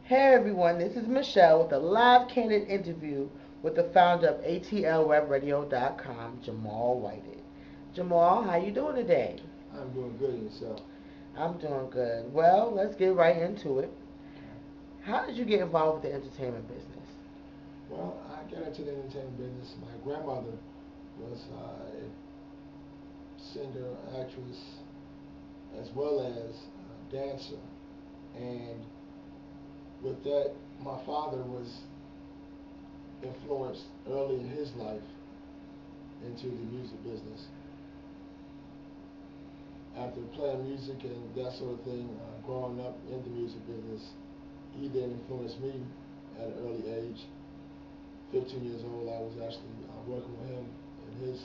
Hey everyone, this is Michelle with a live candid interview with the founder of ATLWEBRADIO.com, Jamal Whited. Jamal, how you doing today? I'm doing good in yourself. I'm doing good. Well, let's get right into it. How did you get involved with the entertainment business? Well, I got into the entertainment business. My grandmother was a singer, actress, as well as a dancer. And with that, my father was influenced early in his life into the music business. After playing music and that sort of thing, growing up in the music business, he then influenced me at an early age. 15 years old, I was actually working with him in his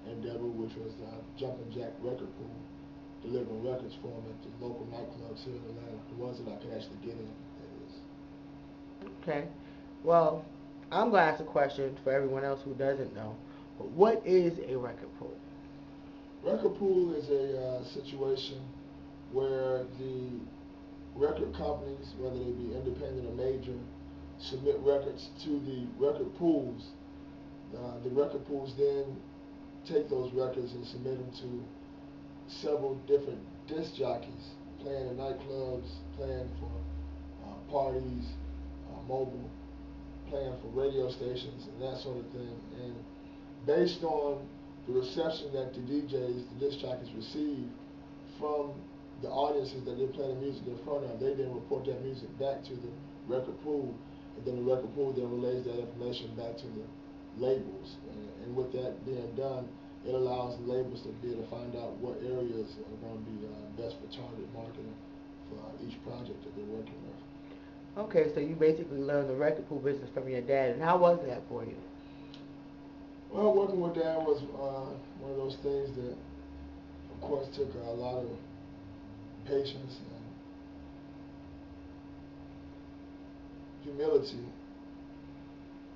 endeavor, which was Jumpin' Jack Record Pool, delivering records for him at the local nightclubs here in Atlanta, the ones that I could actually get in, that is. Okay. Well, I'm going to ask a question for everyone else who doesn't know. But what is a record pool? Record pool is a situation where the record companies, whether they be independent or major, submit records to the record pools. The record pools then take those records and submit them to several different disc jockeys, playing in nightclubs, playing for parties, mobile, playing for radio stations and that sort of thing. And based on the reception that the DJs, the disc jockeys receive from the audiences that they're playing the music in front of, they then report that music back to the record pool, and then the record pool then relays that information back to the labels. And with that being done, it allows the labels to be able to find out what areas are going to be best for target marketing for each project that they're working with. Okay, so you basically learned the record pool business from your dad. And how was that for you? Well, working with Dad was one of those things that, of course, took a lot of patience and humility.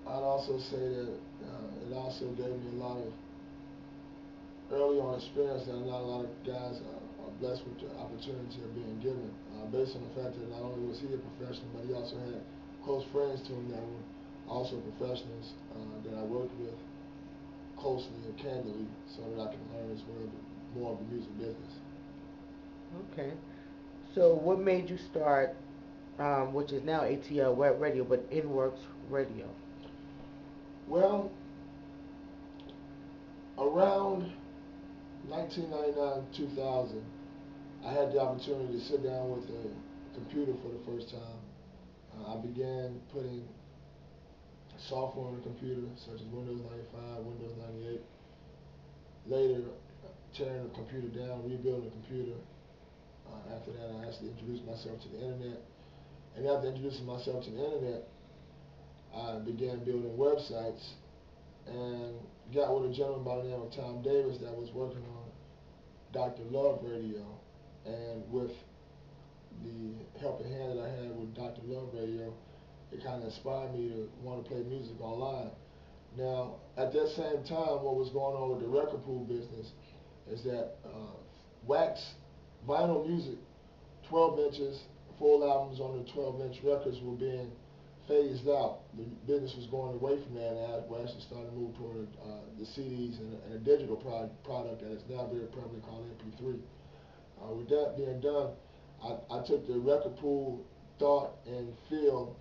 I'd also say that it also gave me a lot of early on experience that not a lot of guys are blessed with the opportunity of being given, based on the fact that not only was he a professional, but he also had close friends to him that were also professionals that I worked with closely and candidly so that I can learn as well more of the music business. Okay. So what made you start, which is now ATL Web Radio, but InWorks Radio? Well, around 1999, 2000, I had the opportunity to sit down with a computer for the first time. I began putting software on the computer, such as Windows 95, Windows 98. Later, tearing the computer down, rebuilding the computer. After that, I actually introduced myself to the internet. And after introducing myself to the internet, I began building websites and got with a gentleman by the name of Tom Davis that was working on Dr. Love Radio. And with the helping hand that I had with Dr. Love Radio, it kind of inspired me to want to play music online. Now, at that same time, what was going on with the record pool business is that wax vinyl music, 12 inches, full albums on the 12-inch records were being phased out. The business was going away from that, and we're actually starting to move toward the CDs and a digital product that is now very prevalent called MP3. With that being done, I took the record pool thought and feel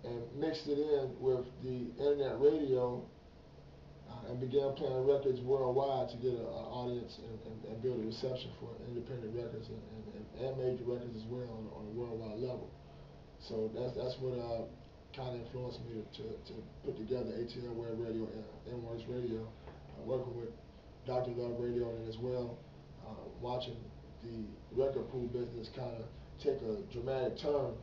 and mixed it in with the internet radio and began playing records worldwide to get an audience and build a reception for independent records and major records as well on a worldwide level. So that's what kind of influenced me to put together ATL Web Radio and InWorks Radio, working with Dr. Love Radio and as well watching the record pool business kind of take a dramatic turn.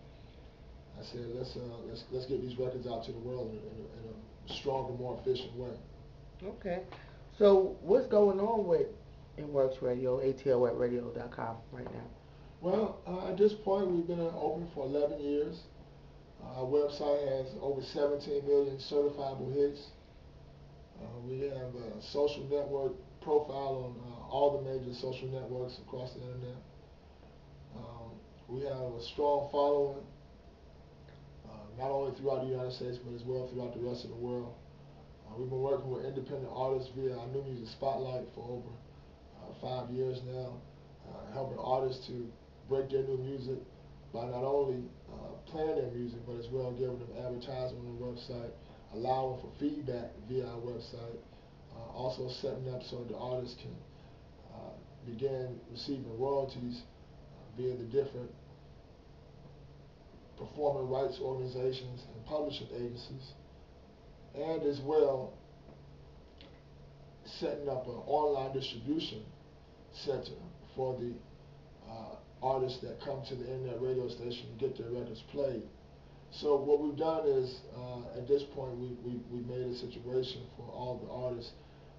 I said let's get these records out to the world in a stronger, more efficient way. Okay. So what's going on with InWorks Radio, ATLWebradio.com right now? Well, at this point, we've been open for 11 years. Our website has over 17 million certifiable hits. We have a social network profile on all the major social networks across the internet. We have a strong following not only throughout the United States, but as well throughout the rest of the world. We've been working with independent artists via our New Music Spotlight for over 5 years now, helping artists to break their new music by not only playing their music, but as well giving them advertisement on the website, allowing for feedback via our website, also setting up so the artists can begin receiving royalties via the different performing rights organizations and publishing agencies, and as well setting up an online distribution center for the artists that come to the internet radio station and get their records played. So what we've done is, at this point, we've made a situation for all the artists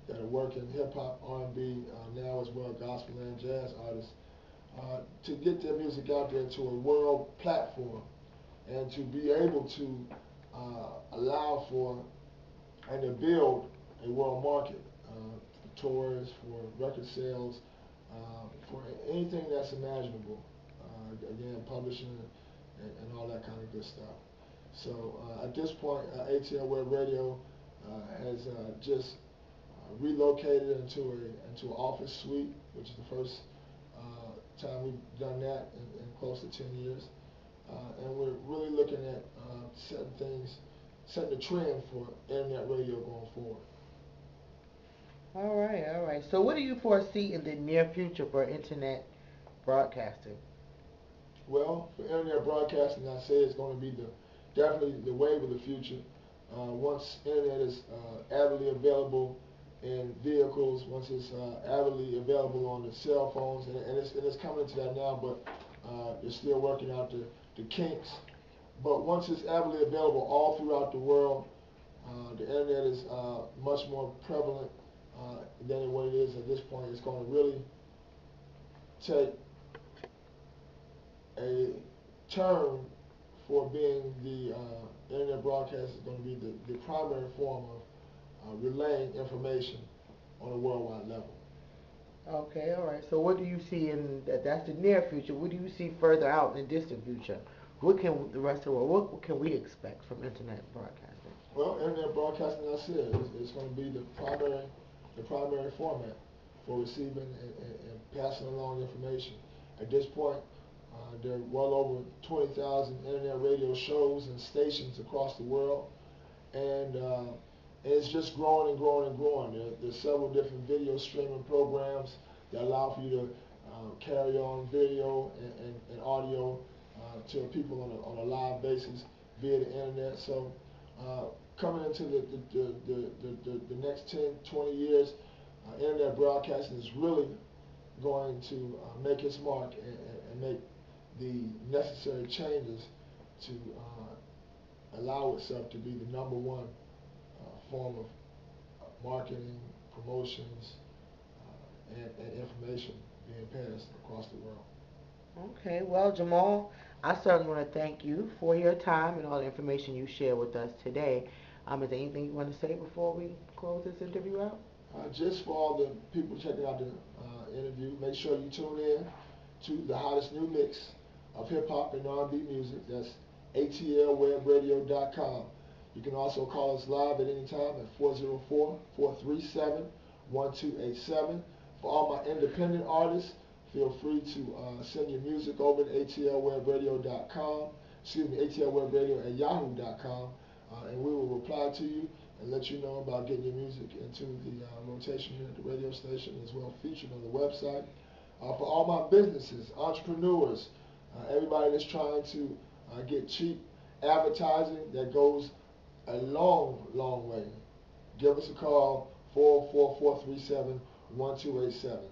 that are working hip-hop, R&B, now as well gospel and jazz artists, to get their music out there to a world platform and to be able to allow for and to build a world market for tours, for record sales, for anything that's imaginable. Again, publishing and all that kind of good stuff. So at this point, ATL Web Radio has just relocated into an office suite, which is the first time we've done that in close to 10 years. And we're really looking at setting the trend for internet radio going forward. All right, all right. So what do you foresee in the near future for internet broadcasting? Well, for internet broadcasting, I say it's going to be definitely the wave of the future. Once internet is avidly available in vehicles, once it's avidly available on the cell phones, and it's coming into that now, but they're still working out the kinks. But once it's avidly available all throughout the world, the internet is much more prevalent than what it is at this point. It's going to really take a turn for being the internet broadcast is going to be the primary form of relaying information on a worldwide level. Okay, all right. So what do you see in that's the near future? What do you see further out in the distant future? What can the rest of the world, what can we expect from internet broadcasting? Well, internet broadcasting, I said, is going to be the primary format for receiving and passing along information. At this point, there are well over 20,000 internet radio shows and stations across the world, and it's just growing and growing and growing. There's several different video streaming programs that allow for you to carry on video and audio to people on a live basis via the internet. So coming into the next 10, 20 years, internet broadcasting is really going to make its mark and make the necessary changes to allow itself to be the number one form of marketing, promotions, and information being passed across the world. Okay, well, Jamal, I certainly want to thank you for your time and all the information you shared with us today. Is there anything you want to say before we close this interview out? Just for all the people checking out the interview, make sure you tune in to the hottest new mix of hip-hop and R&B music. That's ATLWEBRADIO.com. You can also call us live at any time at 404-437-1287. For all my independent artists, feel free to send your music over to ATLWEBRADIO.com, ATLWEBRADIO@yahoo.com, and we will reply to you and let you know about getting your music into the rotation here at the radio station, as well featured on the website. For all my businesses, entrepreneurs, everybody that's trying to get cheap advertising that goes a long, long way, give us a call, 404-437-1287.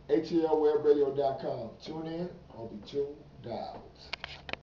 ATLWebradio.com. Tune in or be tuned out.